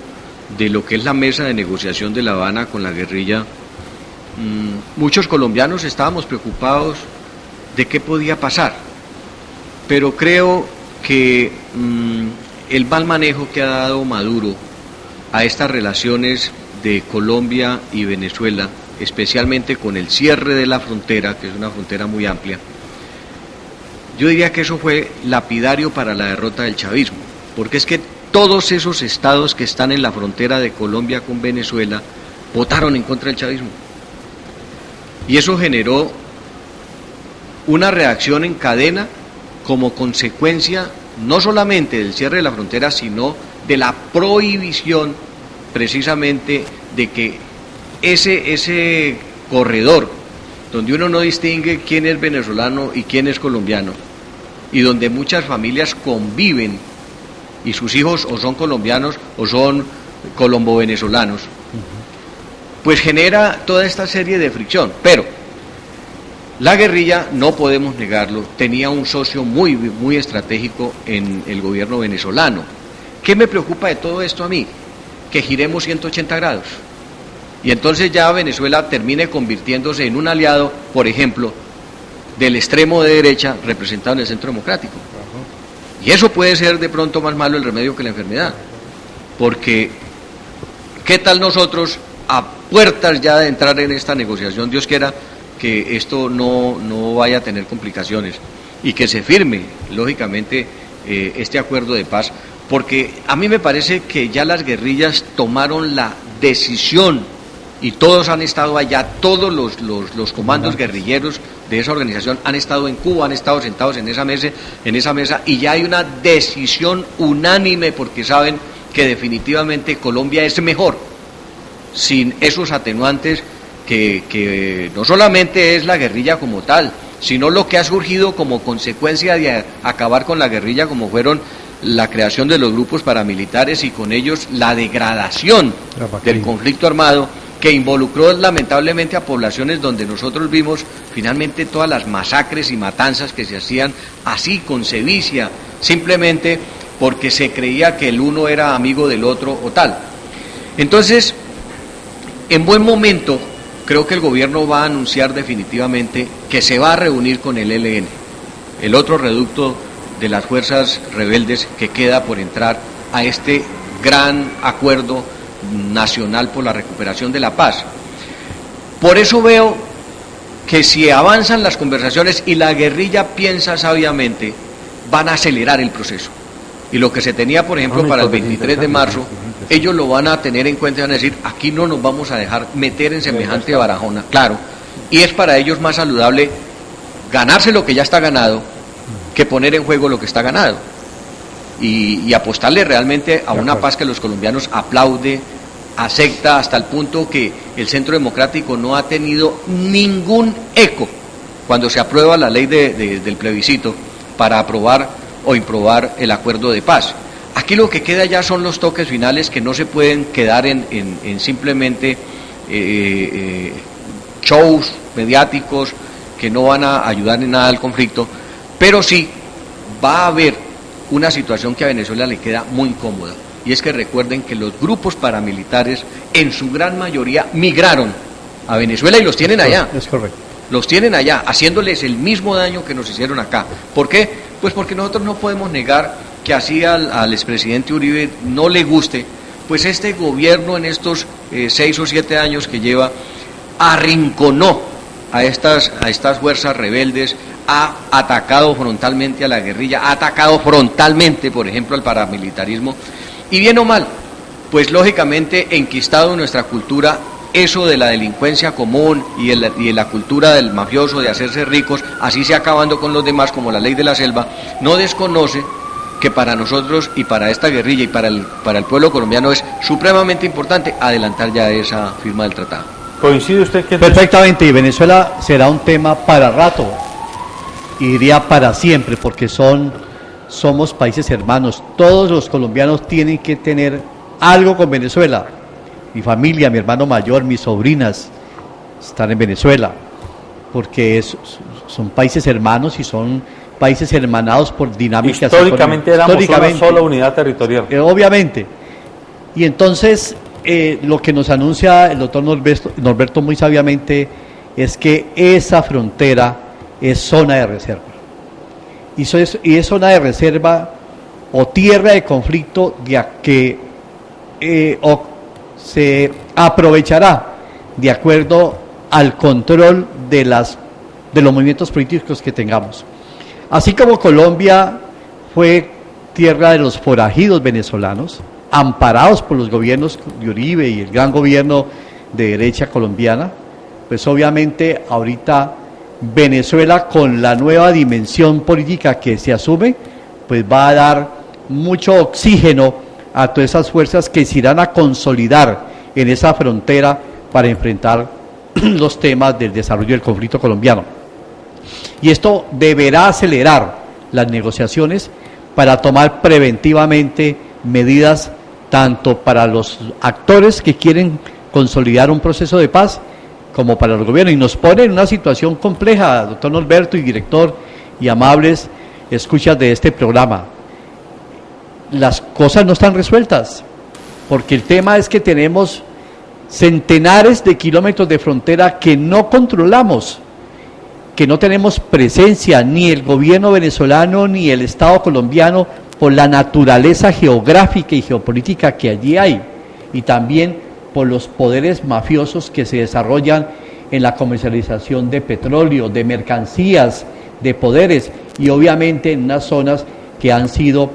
de lo que es la mesa de negociación de La Habana con la guerrilla, muchos colombianos estábamos preocupados de qué podía pasar, pero creo que el mal manejo que ha dado Maduro a estas relaciones de Colombia y Venezuela, especialmente con el cierre de la frontera, que es una frontera muy amplia, yo diría que eso fue lapidario para la derrota del chavismo, porque es que todos esos estados que están en la frontera de Colombia con Venezuela votaron en contra del chavismo. Y eso generó una reacción en cadena como consecuencia no solamente del cierre de la frontera, sino de la prohibición precisamente de que ese corredor donde uno no distingue quién es venezolano y quién es colombiano, y donde muchas familias conviven y sus hijos o son colombianos o son colombo-venezolanos, pues genera toda esta serie de fricción. Pero la guerrilla, no podemos negarlo, tenía un socio muy estratégico en el gobierno venezolano. ¿Qué me preocupa de todo esto a mí? Que giremos 180 grados. Y entonces ya Venezuela termine convirtiéndose en un aliado, por ejemplo, del extremo de derecha representado en el Centro Democrático. Y eso puede ser de pronto más malo el remedio que la enfermedad. Porque, ¿qué tal nosotros, a puertas ya de entrar en esta negociación, Dios quiera que esto no vaya a tener complicaciones y que se firme, lógicamente, este acuerdo de paz? Porque a mí me parece que ya las guerrillas tomaron la decisión y todos han estado allá, todos los comandos guerrilleros de esa organización han estado en Cuba, han estado sentados en esa mesa, y ya hay una decisión unánime porque saben que definitivamente Colombia es mejor sin esos atenuantes que no solamente es la guerrilla como tal, sino lo que ha surgido como consecuencia de acabar con la guerrilla, como fueron la creación de los grupos paramilitares y con ellos la degradación del conflicto armado, que involucró lamentablemente a poblaciones donde nosotros vimos finalmente todas las masacres y matanzas que se hacían así, con sevicia, simplemente porque se creía que el uno era amigo del otro o tal. Entonces, en buen momento, creo que el gobierno va a anunciar definitivamente que se va a reunir con el ELN, el otro reducto de las fuerzas rebeldes que queda por entrar a este gran acuerdo nacional por la recuperación de la paz. Por eso veo que si avanzan las conversaciones y la guerrilla piensa sabiamente, van a acelerar el proceso. Y lo que se tenía, por ejemplo, para el 23 de marzo, ellos lo van a tener en cuenta y van a decir, aquí no nos vamos a dejar meter en semejante barajona, claro. Y es para ellos más saludable ganarse lo que ya está ganado que poner en juego lo que está ganado. Y apostarle realmente a una paz que los colombianos aplaude, acepta, hasta el punto que el Centro Democrático no ha tenido ningún eco cuando se aprueba la ley del plebiscito para aprobar o improbar el acuerdo de paz. Aquí lo que queda ya son los toques finales que no se pueden quedar en simplemente shows mediáticos que no van a ayudar en nada al conflicto, pero sí va a haber una situación que a Venezuela le queda muy incómoda, y es que recuerden que los grupos paramilitares en su gran mayoría migraron a Venezuela y los tienen allá. Es correcto. Los tienen allá, haciéndoles el mismo daño que nos hicieron acá. ¿Por qué? Pues porque nosotros no podemos negar que así al expresidente Uribe no le guste, pues este gobierno en estos 6 o 7 años que lleva, arrinconó a estas fuerzas rebeldes, ha atacado frontalmente a la guerrilla, ha atacado frontalmente, por ejemplo, al paramilitarismo, y bien o mal, pues lógicamente enquistado en nuestra cultura, eso de la delincuencia común y en la cultura del mafioso de hacerse ricos, así se acabando con los demás como la ley de la selva, no desconoce que para nosotros y para esta guerrilla y para el pueblo colombiano es supremamente importante adelantar ya esa firma del tratado. ¿Coincide usted que... Perfectamente, y Venezuela será un tema para rato, y diría para siempre, porque somos países hermanos. Todos los colombianos tienen que tener algo con Venezuela. Mi familia, mi hermano mayor, mis sobrinas están en Venezuela, porque son países hermanos y son países hermanados por dinámicas. Históricamente éramos una sola unidad territorial. Obviamente. Y entonces, lo que nos anuncia el doctor Norberto muy sabiamente es que esa frontera es zona de reserva. Y es zona de reserva o tierra de conflicto que se aprovechará de acuerdo al control de los movimientos políticos que tengamos. Así como Colombia fue tierra de los forajidos venezolanos, amparados por los gobiernos de Uribe y el gran gobierno de derecha colombiana, pues obviamente ahorita Venezuela, con la nueva dimensión política que se asume, pues va a dar mucho oxígeno a todas esas fuerzas que se irán a consolidar en esa frontera para enfrentar los temas del desarrollo del conflicto colombiano. Y esto deberá acelerar las negociaciones para tomar preventivamente medidas tanto para los actores que quieren consolidar un proceso de paz como para el gobierno. Y nos pone en una situación compleja, doctor Norberto y director y amables escuchas de este programa. Las cosas no están resueltas, porque el tema es que tenemos centenares de kilómetros de frontera que no controlamos, que no tenemos presencia, ni el gobierno venezolano ni el Estado colombiano, por la naturaleza geográfica y geopolítica que allí hay, y también por los poderes mafiosos que se desarrollan en la comercialización de petróleo, de mercancías, de poderes, y obviamente en unas zonas que han sido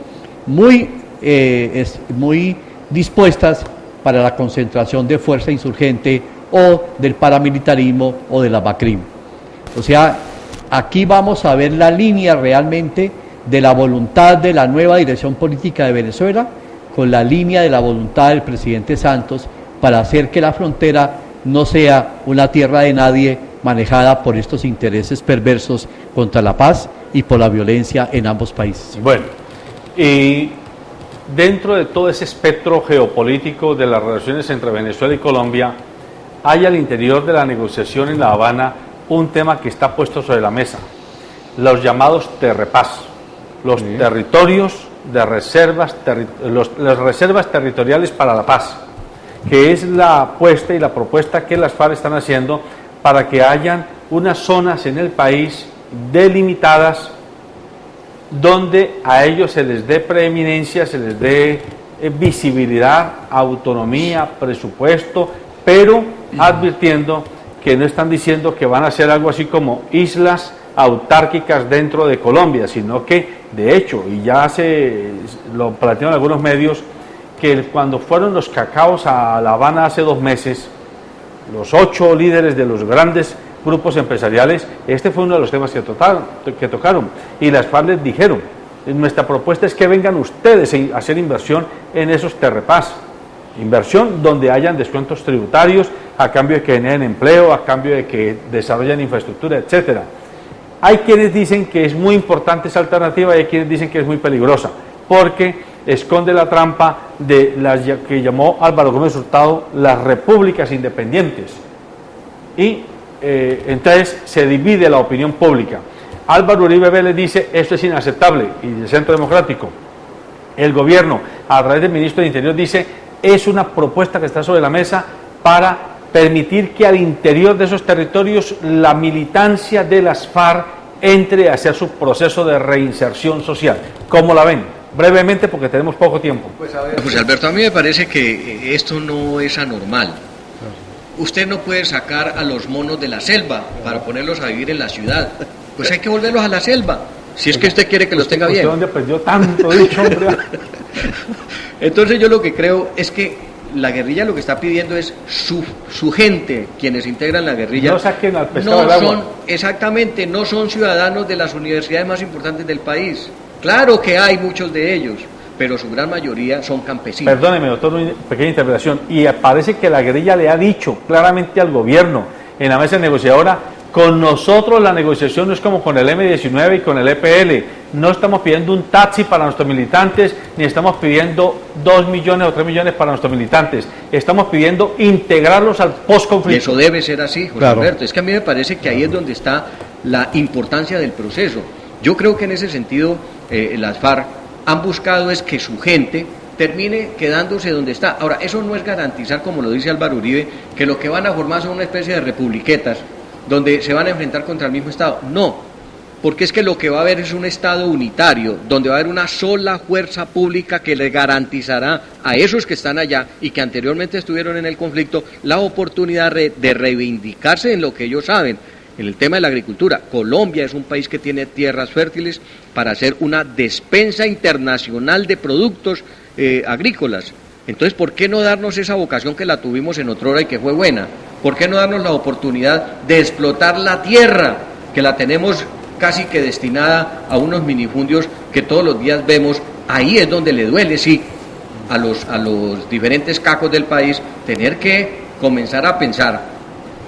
muy dispuestas para la concentración de fuerza insurgente o del paramilitarismo o de la BACRIM. O sea, aquí vamos a ver la línea realmente de la voluntad de la nueva dirección política de Venezuela con la línea de la voluntad del presidente Santos para hacer que la frontera no sea una tierra de nadie manejada por estos intereses perversos contra la paz y por la violencia en ambos países. Bueno, y dentro de todo ese espectro geopolítico de las relaciones entre Venezuela y Colombia, hay al interior de la negociación en La Habana un tema que está puesto sobre la mesa, los llamados terrepaz, los territorios de reservas, las reservas territoriales para la paz, que es la apuesta y la propuesta que las FARC están haciendo para que hayan unas zonas en el país delimitadas donde a ellos se les dé preeminencia, se les dé visibilidad, autonomía, presupuesto, pero advirtiendo que no están diciendo que van a ser algo así como islas autárquicas dentro de Colombia, sino que, de hecho, y ya se lo plantearon algunos medios, que cuando fueron los cacaos a La Habana hace 2 meses, los 8 líderes de los grandes grupos empresariales, este fue uno de los temas que tocaron, y las FARC les dijeron, nuestra propuesta es que vengan ustedes a hacer inversión en esos terrepaz, inversión donde hayan descuentos tributarios, a cambio de que generen empleo, a cambio de que desarrollen infraestructura, etcétera. Hay quienes dicen que es muy importante esa alternativa y hay quienes dicen que es muy peligrosa, porque esconde la trampa de las que llamó Álvaro Gómez Hurtado las repúblicas independientes. Y entonces se divide la opinión pública. Álvaro Uribe Vélez dice, esto es inaceptable, y el Centro Democrático. El gobierno, a través del ministro de Interior, dice, es una propuesta que está sobre la mesa para permitir que al interior de esos territorios la militancia de las FARC entre a hacer su proceso de reinserción social. ¿Cómo la ven? Brevemente, porque tenemos poco tiempo. Pues Alberto, a mí me parece que esto no es anormal. Usted no puede sacar a los monos de la selva para ponerlos a vivir en la ciudad. Pues hay que volverlos a la selva, si es que usted quiere que los tenga bien. ¿Dónde aprendió tanto dicho, hombre? Entonces yo lo que creo es que la guerrilla lo que está pidiendo es su gente, quienes integran la guerrilla. No saquen al pescado del agua. Exactamente, no son ciudadanos de las universidades más importantes del país. Claro que hay muchos de ellos, pero su gran mayoría son campesinos. Perdóneme, doctor, una pequeña interpretación. Y parece que la guerrilla le ha dicho claramente al gobierno en la mesa negociadora, con nosotros la negociación no es como con el M-19 y con el EPL. No estamos pidiendo un taxi para nuestros militantes, ni estamos pidiendo 2 millones o 3 millones para nuestros militantes. Estamos pidiendo integrarlos al postconflicto. Eso debe ser así, José Alberto. Es que a mí me parece que ahí es donde está la importancia del proceso. Yo creo que en ese sentido las FARC han buscado es que su gente termine quedándose donde está. Ahora, eso no es garantizar, como lo dice Álvaro Uribe, que lo que van a formar son una especie de republiquetas donde se van a enfrentar contra el mismo Estado. No, porque es que lo que va a haber es un Estado unitario, donde va a haber una sola fuerza pública que le garantizará a esos que están allá y que anteriormente estuvieron en el conflicto la oportunidad de reivindicarse en lo que ellos saben, en el tema de la agricultura. Colombia es un país que tiene tierras fértiles para hacer una despensa internacional de productos agrícolas. Entonces, ¿por qué no darnos esa vocación que la tuvimos en otrora y que fue buena? ¿Por qué no darnos la oportunidad de explotar la tierra, que la tenemos casi que destinada a unos minifundios que todos los días vemos? Ahí es donde le duele, sí, a los diferentes cacos del país, tener que comenzar a pensar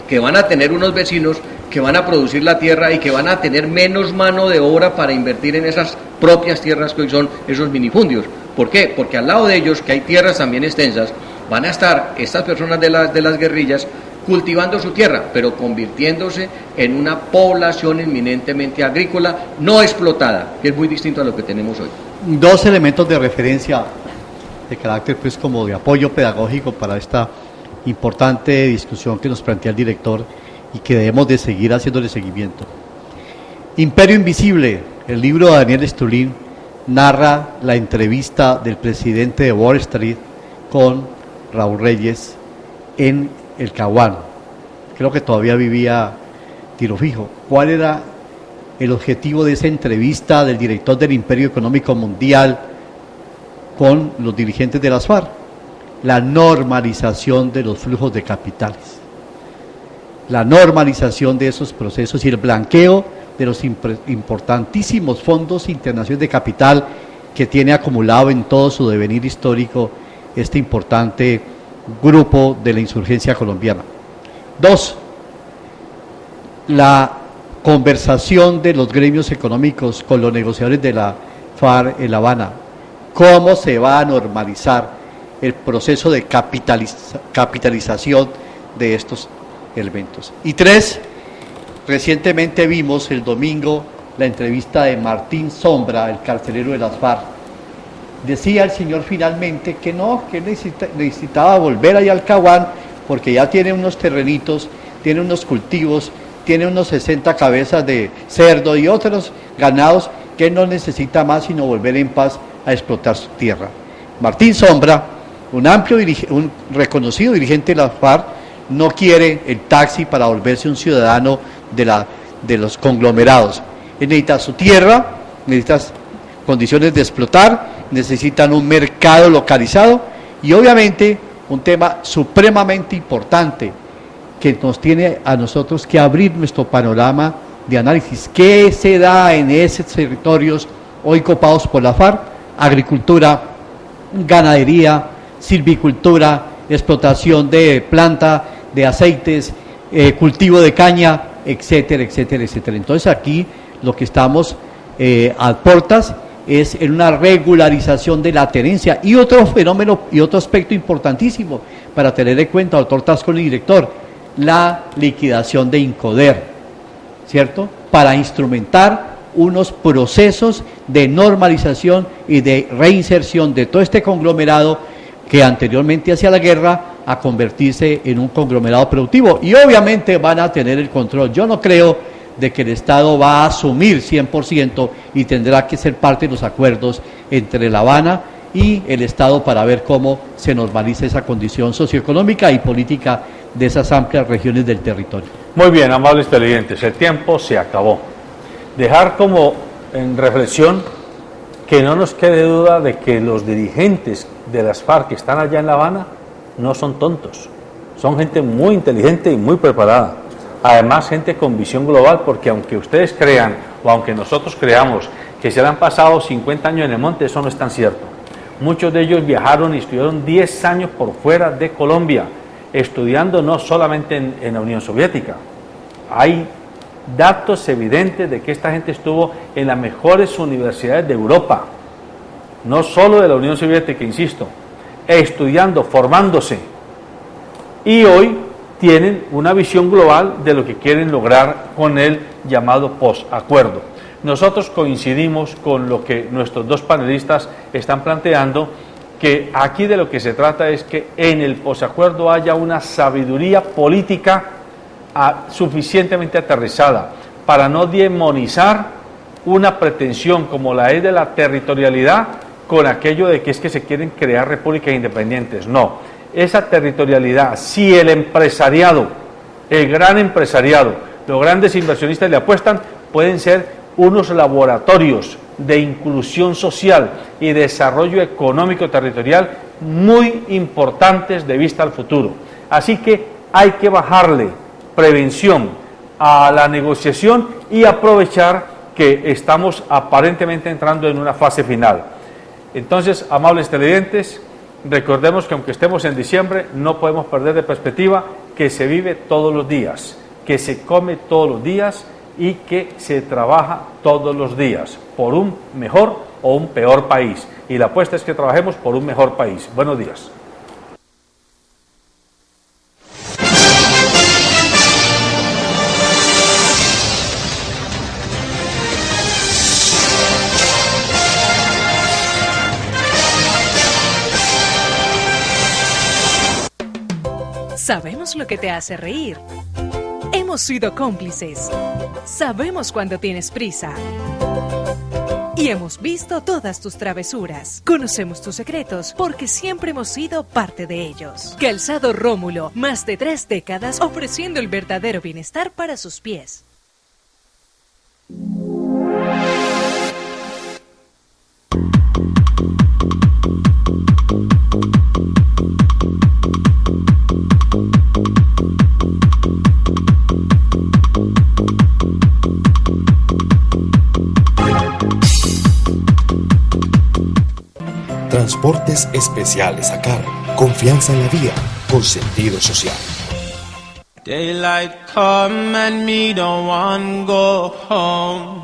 que van a tener unos vecinos que van a producir la tierra y que van a tener menos mano de obra para invertir en esas propias tierras que hoy son esos minifundios. ¿Por qué? Porque al lado de ellos, que hay tierras también extensas, van a estar estas personas de las guerrillas cultivando su tierra, pero convirtiéndose en una población eminentemente agrícola, no explotada, que es muy distinto a lo que tenemos hoy. 2 elementos de referencia de carácter, pues, como de apoyo pedagógico para esta importante discusión que nos plantea el director y que debemos de seguir haciéndole seguimiento. Imperio Invisible, el libro de Daniel Stulin, narra la entrevista del presidente de Wall Street con Raúl Reyes en el Caguán. Creo que todavía vivía Tiro Fijo. ¿Cuál era el objetivo de esa entrevista del director del Imperio Económico Mundial con los dirigentes de las FARC? La normalización de los flujos de capitales. la normalización de esos procesos y el blanqueo de los importantísimos fondos internacionales de capital que tiene acumulado en todo su devenir histórico este importante grupo de la insurgencia colombiana. 2. La conversación de los gremios económicos con los negociadores de la FARC en La Habana. ¿Cómo se va a normalizar el proceso de capitalización de estos elementos? Y 3, recientemente vimos el domingo la entrevista de Martín Sombra, el carcelero de las FARC. Decía el señor finalmente que no, que necesitaba volver allá al Caguán porque ya tiene unos terrenitos, tiene unos cultivos, tiene unos 60 cabezas de cerdo y otros ganados que él no necesita más sino volver en paz a explotar su tierra. Martín Sombra, un reconocido dirigente de la FARC, no quiere el taxi para volverse un ciudadano de los conglomerados. Él necesita su tierra, necesita condiciones de explotar, necesitan un mercado localizado y obviamente un tema supremamente importante que nos tiene a nosotros que abrir nuestro panorama de análisis. ¿Qué se da en esos territorios hoy copados por la FARC? Agricultura, ganadería, silvicultura, explotación de planta, de aceites, cultivo de caña, etcétera, etcétera, etcétera. Entonces aquí lo que estamos a portas es en una regularización de la tenencia. Y otro fenómeno y otro aspecto importantísimo para tener en cuenta, doctor Tascón y director, la liquidación de Incoder, ¿cierto? Para instrumentar unos procesos de normalización y de reinserción de todo este conglomerado que anteriormente hacía la guerra a convertirse en un conglomerado productivo. Y obviamente van a tener el control. Yo no creo de que el Estado va a asumir 100% y tendrá que ser parte de los acuerdos entre La Habana y el Estado para ver cómo se normaliza esa condición socioeconómica y política de esas amplias regiones del territorio. Muy bien, amables televidentes, el tiempo se acabó. Dejar como en reflexión que no nos quede duda de que los dirigentes de las FARC que están allá en La Habana no son tontos, son gente muy inteligente y muy preparada. Además, gente con visión global, porque aunque ustedes crean, o aunque nosotros creamos, que se le han pasado 50 años en el monte, eso no es tan cierto. Muchos de ellos viajaron y estuvieron 10 años por fuera de Colombia, estudiando no solamente en la Unión Soviética. Hay datos evidentes de que esta gente estuvo en las mejores universidades de Europa, no solo de la Unión Soviética, insisto, estudiando, formándose. Y hoy tienen una visión global de lo que quieren lograr con el llamado posacuerdo. Nosotros coincidimos con lo que nuestros dos panelistas están planteando, que aquí de lo que se trata es que en el posacuerdo haya una sabiduría política suficientemente aterrizada para no demonizar una pretensión como la es de la territorialidad con aquello de que es que se quieren crear repúblicas independientes. No. Esa territorialidad, si el empresariado, el gran empresariado, los grandes inversionistas le apuestan, pueden ser unos laboratorios de inclusión social y desarrollo económico territorial muy importantes de vista al futuro. Así que hay que bajarle prevención a la negociación y aprovechar que estamos aparentemente entrando en una fase final. Entonces, amables televidentes, recordemos que aunque estemos en diciembre, no podemos perder de perspectiva que se vive todos los días, que se come todos los días y que se trabaja todos los días por un mejor o un peor país. Y la apuesta es que trabajemos por un mejor país. Buenos días. Sabemos lo que te hace reír. Hemos sido cómplices. Sabemos cuando tienes prisa. Y hemos visto todas tus travesuras. Conocemos tus secretos porque siempre hemos sido parte de ellos. Calzado Rómulo, más de 3 décadas ofreciendo el verdadero bienestar para sus pies. Transportes especiales a cargo. Confianza en la vía con sentido social. Daylight come and me don't want go home.